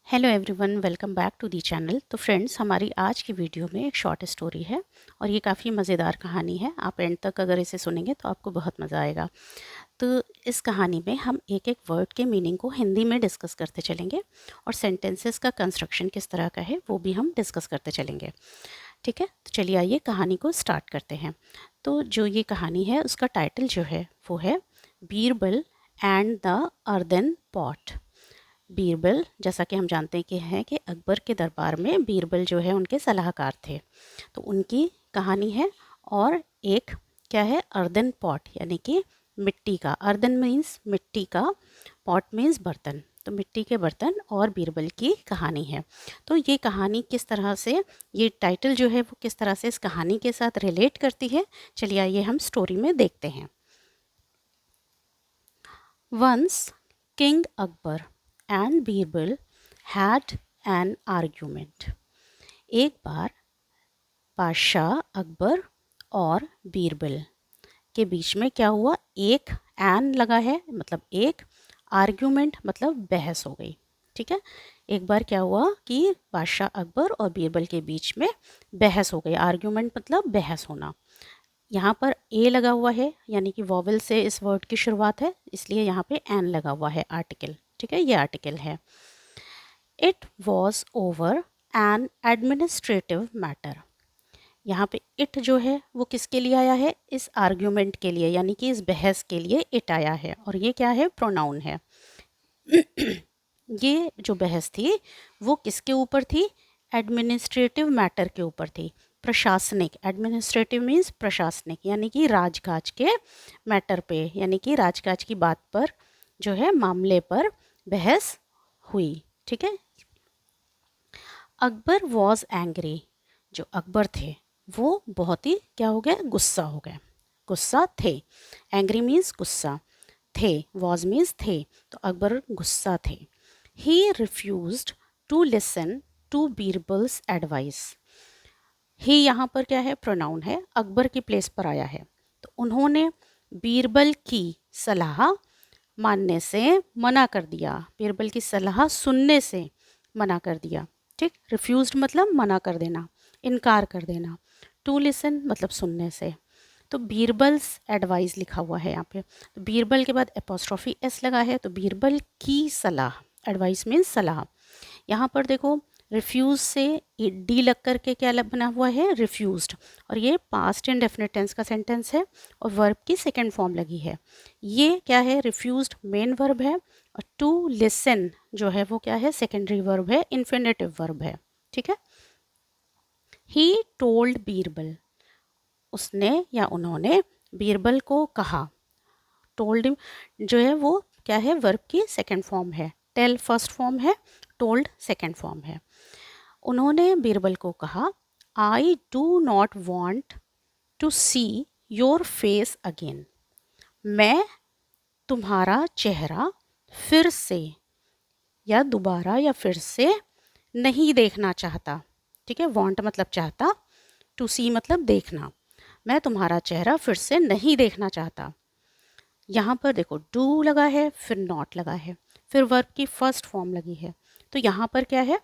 Hello everyone, welcome back to the channel. तो friends, हमारी आज की वीडियो में एक शॉर्ट स्टोरी है और ये काफ़ी मज़ेदार कहानी है। आप एंड तक अगर इसे सुनेंगे तो आपको बहुत मज़ा आएगा। तो इस कहानी में हम एक एक वर्ड के मीनिंग को हिंदी में डिस्कस करते चलेंगे और सेंटेंसेस का कंस्ट्रक्शन किस तरह का है वो भी हम डिस्कस करते चलेंगे। ठीक है, तो चलिए आइए कहानी को स्टार्ट करते हैं। तो जो ये कहानी है उसका टाइटल जो है वो है Birbal and the earthen pot. Birbal, जैसा कि हम जानते हैं कि अकबर के दरबार में बीरबल जो है उनके सलाहकार थे। तो उनकी कहानी है। और एक क्या है, अर्दन पॉट यानी कि मिट्टी का। अर्दन मीन्स मिट्टी का, पॉट मीन्स बर्तन। तो मिट्टी के बर्तन और बीरबल की कहानी है। तो ये कहानी किस तरह से, ये टाइटल जो है वो किस तरह से इस कहानी के साथ रिलेट करती है, चलिए आइए हम स्टोरी में देखते हैं। Once king Akbar and Birbal had an argument. एक बार बादशाह अकबर और बीरबल के बीच में क्या हुआ, एक एन लगा है मतलब एक, आर्ग्यूमेंट मतलब बहस हो गई। ठीक है, एक बार क्या हुआ कि बादशाह अकबर और बीरबल के बीच में बहस हो गई। आर्ग्यूमेंट मतलब बहस होना। यहाँ पर ए लगा हुआ है यानी कि वॉवल से इस वर्ड की शुरुआत है, इसलिए यहाँ पे एन लगा हुआ है, आर्टिकल। ठीक है, ये आर्टिकल है। It was over N administrative matter. यहाँ पे इट जो है वो किसके लिए आया है, इस आर्ग्यूमेंट के लिए, यानी कि इस बहस के लिए इट आया है। और ये क्या है, प्रोनाउन है। ये जो बहस थी वो किसके ऊपर थी, एडमिनिस्ट्रेटिव मैटर के ऊपर थी, प्रशासनिक। एडमिनिस्ट्रेटिव मीन्स प्रशासनिक, यानी कि राजकाज के मैटर पे, यानी कि राजकाज की बात पर जो है, मामले पर बहस हुई। ठीक है। Akbar was angry. जो अकबर थे वो बहुत ही क्या हो गए, गुस्सा हो गए, गुस्सा थे। एंग्री मीन्स गुस्सा, थे वॉज मीन्स थे, तो अकबर गुस्सा थे। He refused to listen to Birbal's advice. He यहाँ पर क्या है, प्रोनाउन है, अकबर की प्लेस पर आया है। तो उन्होंने बीरबल की सलाह मानने से मना कर दिया, बीरबल की सलाह सुनने से मना कर दिया। ठीक, रिफ्यूज्ड मतलब मना कर देना, इनकार कर देना। टू लिसन मतलब सुनने से। तो बीरबल्स एडवाइस लिखा हुआ है यहाँ पे, तो बीरबल के बाद एपोस्ट्रॉफी एस लगा है, तो बीरबल की सलाह, एडवाइस मीन्स सलाह। यहाँ पर देखो, रिफ्यूज़ से डी लग करके क्या बना हुआ है, रिफ्यूज्ड। और ये पास्ट इंडेफिनिट टेंस का सेंटेंस है और वर्ब की सेकेंड फॉर्म लगी है। ये क्या है, रिफ्यूज्ड मेन वर्ब है और टू लिसन जो है वो क्या है, सेकेंडरी वर्ब है, इन्फिनेटिव वर्ब है। ठीक है। ही टोल्ड बीरबल, उसने या उन्होंने बीरबल को कहा। टोल्ड जो है वो क्या है, वर्ब की सेकेंड फॉर्म है, टेल फर्स्ट फॉर्म है, टोल्ड सेकेंड फॉर्म है। उन्होंने बीरबल को कहा, I do not want to see your face again. मैं तुम्हारा चेहरा फिर से या दोबारा या फिर से नहीं देखना चाहता। ठीक है, वॉन्ट मतलब चाहता, टू सी मतलब देखना। मैं तुम्हारा चेहरा फिर से नहीं देखना चाहता। यहाँ पर देखो, डू लगा है, फिर नॉट लगा है, फिर वर्ब की फर्स्ट फॉर्म लगी है। तो यहाँ पर क्या है,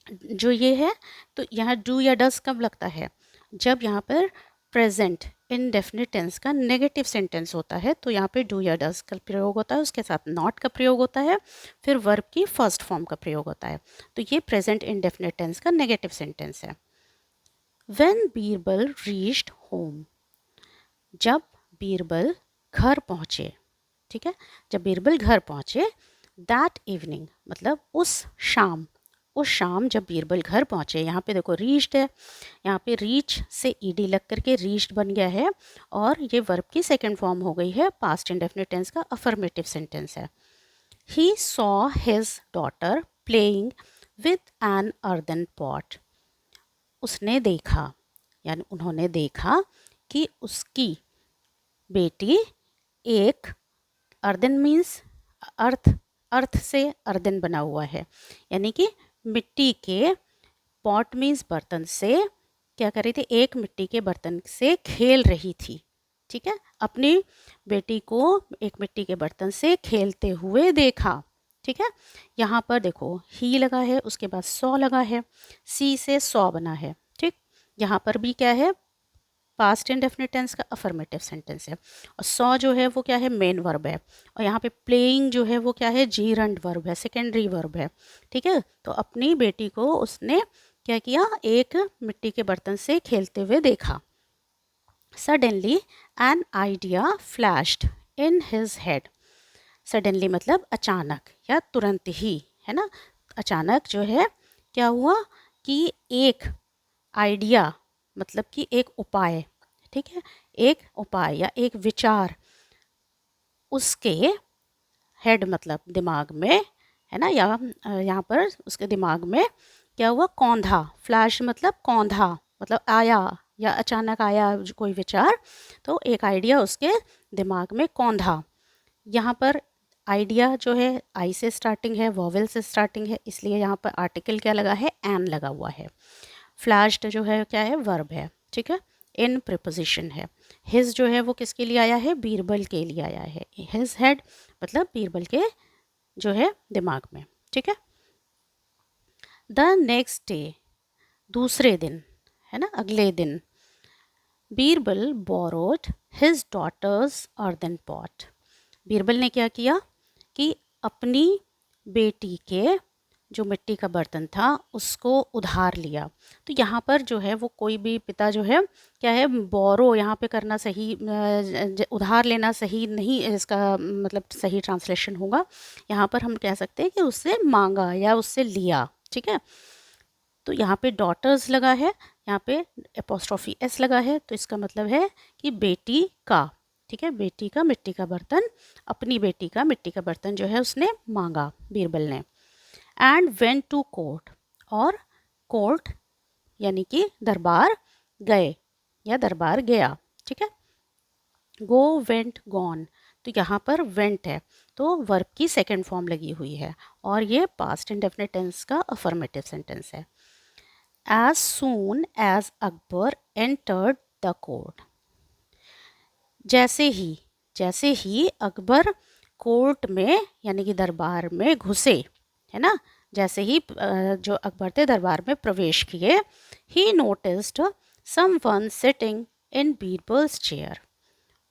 जो ये है, तो यहाँ डू या डस कब लगता है, जब यहाँ पर प्रेजेंट इनडेफिनिट टेंस का नेगेटिव सेंटेंस होता है, तो यहाँ पे डू या डस का प्रयोग होता है, उसके साथ नॉट का प्रयोग होता है, फिर वर्ब की फर्स्ट फॉर्म का प्रयोग होता है। तो ये प्रेजेंट इनडेफिनिट टेंस का नेगेटिव सेंटेंस है। व्हेन बीरबल रीच्ड होम, जब बीरबल घर पहुँचे। ठीक है, जब बीरबल घर पहुँचे, दैट इवनिंग मतलब उस शाम, उस शाम जब बीरबल घर पहुँचे। यहाँ पे देखो रीच्ड है, यहाँ पे रीच से ईडी लग करके रीच्ड बन गया है और ये वर्ब की सेकंड फॉर्म हो गई है, पास्ट इंडेफिनिट टेंस का अफर्मेटिव सेंटेंस है। He saw his daughter playing with an earthen pot. उसने देखा यानी उन्होंने देखा कि उसकी बेटी एक, अर्दन मीन्स अर्थ, अर्थ से अर्दन बना हुआ है, यानी कि मिट्टी के, पॉट मीन्स बर्तन से क्या कर रही थी, एक मिट्टी के बर्तन से खेल रही थी। ठीक है, अपनी बेटी को एक मिट्टी के बर्तन से खेलते हुए देखा। ठीक है। यहाँ पर देखो ही लगा है, उसके बाद सॉ लगा है, सी से सॉ बना है। ठीक, यहाँ पर भी क्या है, पास्ट इंडेफिनिट टेंस का अफर्मेटिव सेंटेंस है। और सॉ जो है वो क्या है, मेन वर्ब है। और यहाँ पे प्लेइंग जो है वो क्या है, जीरंड वर्ब है, सेकेंडरी वर्ब है। ठीक है, तो अपनी बेटी को उसने क्या किया, एक मिट्टी के बर्तन से खेलते हुए देखा। Suddenly an idea flashed in his head. Suddenly मतलब अचानक या तुरंत ही, है ना। अचानक जो है क्या हुआ कि एक आइडिया मतलब कि एक उपाय, ठीक है, एक उपाय या एक विचार उसके हेड मतलब दिमाग में, है ना, या यहाँ पर उसके दिमाग में क्या हुआ, कौंधा। फ्लैश मतलब कौंधा, मतलब आया या अचानक आया कोई विचार, तो एक आइडिया उसके दिमाग में कौंधा। यहाँ पर आइडिया जो है आई से स्टार्टिंग है, वॉवेल से स्टार्टिंग है, इसलिए यहाँ पर आर्टिकल क्या लगा है, एन लगा हुआ है। फ्लैश्ड जो है क्या है, वर्ब है। ठीक है, इन प्रिपोजिशन है। हिज जो है वो किसके लिए आया है, बीरबल के लिए आया है। हिज हेड मतलब बीरबल के जो है दिमाग में। ठीक है। द नेक्स्ट डे, दूसरे दिन, है ना, अगले दिन, Birbal borrowed his daughter's earthen pot. Birbal ने क्या किया कि अपनी बेटी के जो मिट्टी का बर्तन था उसको उधार लिया। तो यहाँ पर जो है वो कोई भी पिता जो है क्या है, बोरो यहाँ पे करना सही, उधार लेना सही नहीं, इसका मतलब सही ट्रांसलेशन होगा। यहाँ पर हम कह सकते हैं कि उससे मांगा या उससे लिया। ठीक है, तो यहाँ पे डॉटर्स लगा है, यहाँ पे एपोस्ट्रॉफी एस लगा है, तो इसका मतलब है कि बेटी का। ठीक है, बेटी का मिट्टी का बर्तन, अपनी बेटी का मिट्टी का बर्तन जो है उसने मांगा बीरबल ने। एंड वेंट टू कोर्ट, और कोर्ट यानी कि दरबार गए या दरबार गया। ठीक है, गो वेंट गॉन, तो यहाँ पर वेंट है तो वर्ब की सेकेंड फॉर्म लगी हुई है और ये पास्ट इंडेफिनिट टेंस का अफर्मेटिव सेंटेंस है। As soon as Akbar entered the court, जैसे ही अकबर कोर्ट में यानी कि दरबार में घुसे, है ना, जैसे ही जो अकबर थे दरबार में प्रवेश किए, ही noticed someone sitting in Birbal's chair.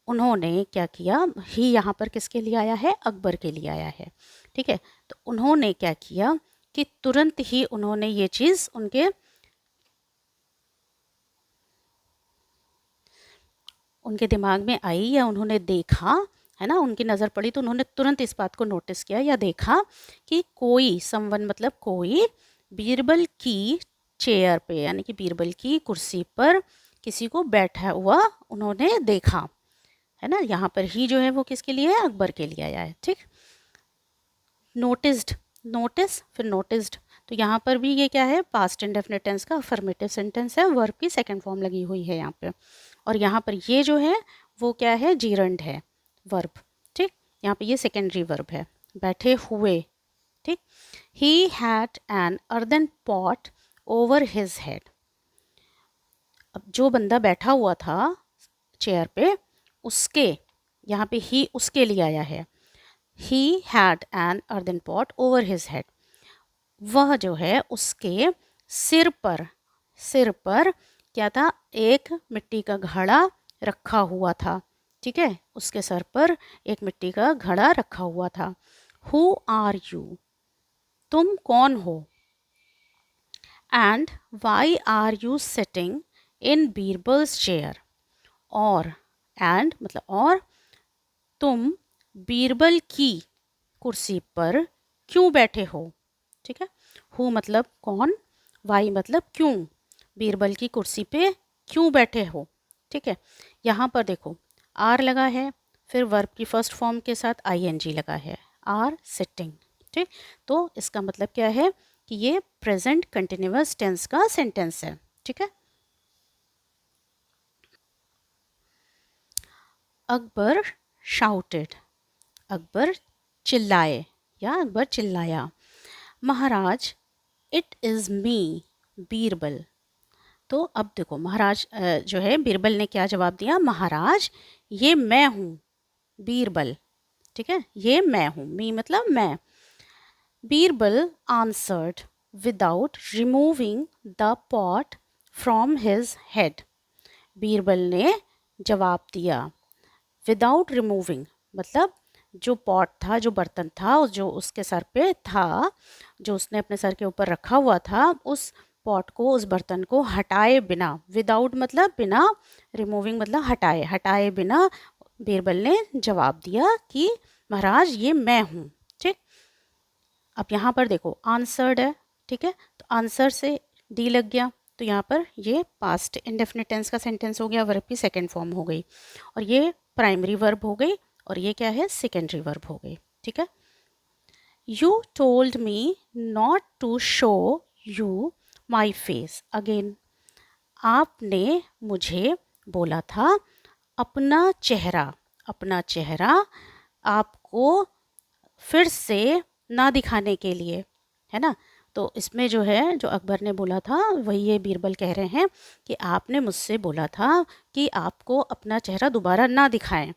उन्होंने क्या किया, ही यहाँ पर किसके लिए आया है, अकबर के लिए आया है। ठीक है, तो उन्होंने क्या किया कि तुरंत ही उन्होंने ये चीज़ उनके दिमाग में आई या उन्होंने देखा, है ना, उनकी नज़र पड़ी तो उन्होंने तुरंत इस बात को नोटिस किया या देखा कि कोई, समवन मतलब कोई, बीरबल की चेयर पे यानी कि बीरबल की कुर्सी पर किसी को बैठा हुआ उन्होंने देखा, है ना। यहाँ पर ही जो है वो किसके लिए है, अकबर के लिए आया है। ठीक, नोटिस्ड, नोटिस फिर नोटिस्ड, तो यहाँ पर भी ये क्या है, पास्ट इंडेफिनिट टेंस का अफर्मेटिव सेंटेंस है, वर्ब की सेकंड फॉर्म लगी हुई है यहाँ पे। और यहाँ पर ये जो है वो क्या है, जीरंड है वर्ब। ठीक, यहाँ पे ये सेकेंडरी वर्ब है, बैठे हुए। ठीक, he had an earthen pot over his head. अब जो बंदा बैठा हुआ था चेयर पे, उसके, यहाँ पे ही उसके लिए आया है। He had an earthen pot over his head, वह जो है उसके सिर पर क्या था, एक मिट्टी का घड़ा रखा हुआ था। ठीक है, उसके सर पर एक मिट्टी का घड़ा रखा हुआ था। हु आर यू, तुम कौन हो। And why are you sitting in Birbal's chair, और एंड मतलब और, तुम बीरबल की कुर्सी पर क्यों बैठे हो। ठीक है, हु मतलब कौन, वाई मतलब क्यों, बीरबल की कुर्सी पे क्यों बैठे हो। ठीक है, यहाँ पर देखो आर लगा है, फिर वर्ब की फर्स्ट फॉर्म के साथ आईएनजी लगा है, आर सिटिंग। ठीक, तो इसका मतलब क्या है कि ये प्रेजेंट कंटिन्यूअस टेंस का सेंटेंस है। ठीक है, अकबर शाउटेड, अकबर चिल्लाए या अकबर चिल्लाया। महाराज इट इज़ मी बीरबल, तो अब देखो महाराज जो है बीरबल ने क्या जवाब दिया, महाराज ये मैं हूँ बीरबल। ठीक है, ये मैं हूँ, मी मतलब मैं। Birbal answered without removing the pot from his head. Birbal ने जवाब दिया विदाउट रिमूविंग, मतलब जो पॉट था, जो बर्तन था, जो उसके सर पे था, जो उसने अपने सर के ऊपर रखा हुआ था, उस पॉट को, उस बर्तन को हटाए बिना, विदाउट मतलब बिना, रिमूविंग मतलब हटाए, हटाए बिना बीरबल ने जवाब दिया कि महाराज ये मैं हूँ। ठीक, अब यहाँ पर देखो आंसर्ड है, ठीक है, तो आंसर से डी लग गया, तो यहाँ पर ये पास्ट इंडेफिनिट टेंस का सेंटेंस हो गया, वर्ब की सेकेंड फॉर्म हो गई, और ये प्राइमरी वर्ब हो गई, और ये क्या है, सेकेंडरी वर्ब हो गई। ठीक है, you told me not to show you my face again. आपने मुझे बोला था अपना चेहरा आपको फिर से ना दिखाने के लिए, है ना। तो इसमें जो है, जो अकबर ने बोला था, वही ये बीरबल कह रहे हैं कि आपने मुझसे बोला था कि आपको अपना चेहरा दोबारा ना दिखाएं।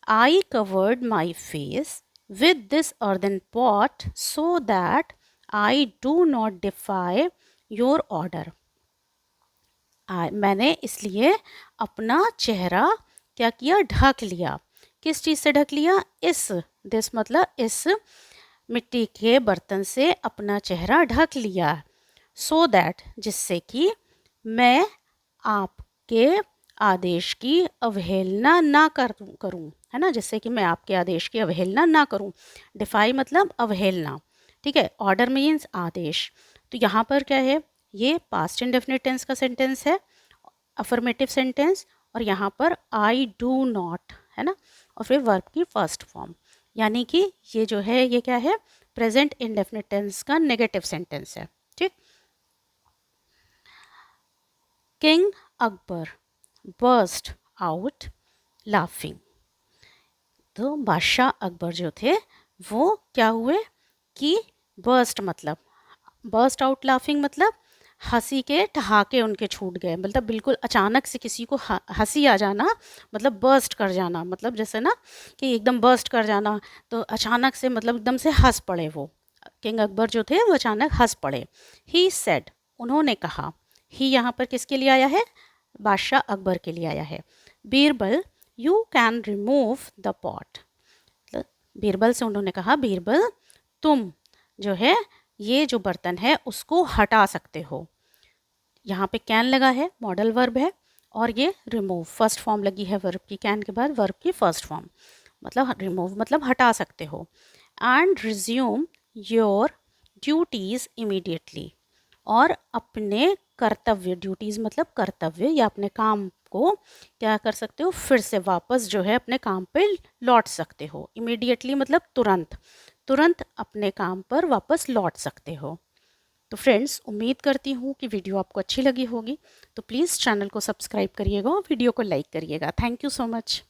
I covered my face with this earthen pot so that I do not defy your order. मैंने इसलिए अपना चेहरा क्या किया, ढक लिया। किस चीज़ से ढक लिया, इस, दिस मतलब इस मिट्टी के बर्तन से अपना चेहरा ढक लिया, सो दैट जिससे कि मैं आपके आदेश की अवहेलना ना करूं, है ना, जिससे कि मैं आपके आदेश की अवहेलना ना करूं। डिफाई मतलब अवहेलना, ठीक है। ऑर्डर मीन्स आदेश। तो यहाँ पर क्या है, ये पास्ट इंडेफिनिट टेंस का सेंटेंस है, अफर्मेटिव सेंटेंस, और यहाँ पर आई डू नॉट, है ना, और फिर वर्ब की फर्स्ट फॉर्म, यानी कि ये जो है, ये क्या है, प्रेजेंट इंडेफिनिट टेंस का नेगेटिव सेंटेंस है। ठीक, king Akbar burst out laughing. तो बादशाह अकबर जो थे वो क्या हुए कि बर्स्ट मतलब, बर्स्ट आउट लाफिंग मतलब हंसी के ठहाके उनके छूट गए, मतलब बिल्कुल अचानक से किसी को हंसी आ जाना, मतलब बर्स्ट कर जाना, मतलब जैसे ना कि एकदम बर्स्ट कर जाना, तो अचानक से मतलब एकदम से हंस पड़े वो। किंग अकबर जो थे वो अचानक हंस पड़े। ही सेड, उन्होंने कहा, ही यहाँ पर किसके लिए आया है, बादशाह अकबर के लिए आया है। Birbal you can remove the pot, Birbal से उन्होंने कहा, बीरबल तुम जो है ये जो बर्तन है उसको हटा सकते हो। यहाँ पे कैन लगा है, मॉडल वर्ब है, और ये रिमूव फर्स्ट फॉर्म लगी है वर्ब की, कैन के बाद वर्ब की फर्स्ट फॉर्म, मतलब रिमूव मतलब हटा सकते हो। And resume your duties immediately, और अपने कर्तव्य, ड्यूटीज़ मतलब कर्तव्य, या अपने काम को क्या कर सकते हो, फिर से वापस जो है अपने काम पे लौट सकते हो। इमीडिएटली मतलब तुरंत, तुरंत अपने काम पर वापस लौट सकते हो। तो फ्रेंड्स, उम्मीद करती हूँ कि वीडियो आपको अच्छी लगी होगी, तो प्लीज़ चैनल को सब्सक्राइब करिएगा और वीडियो को लाइक करिएगा। Thank you so much.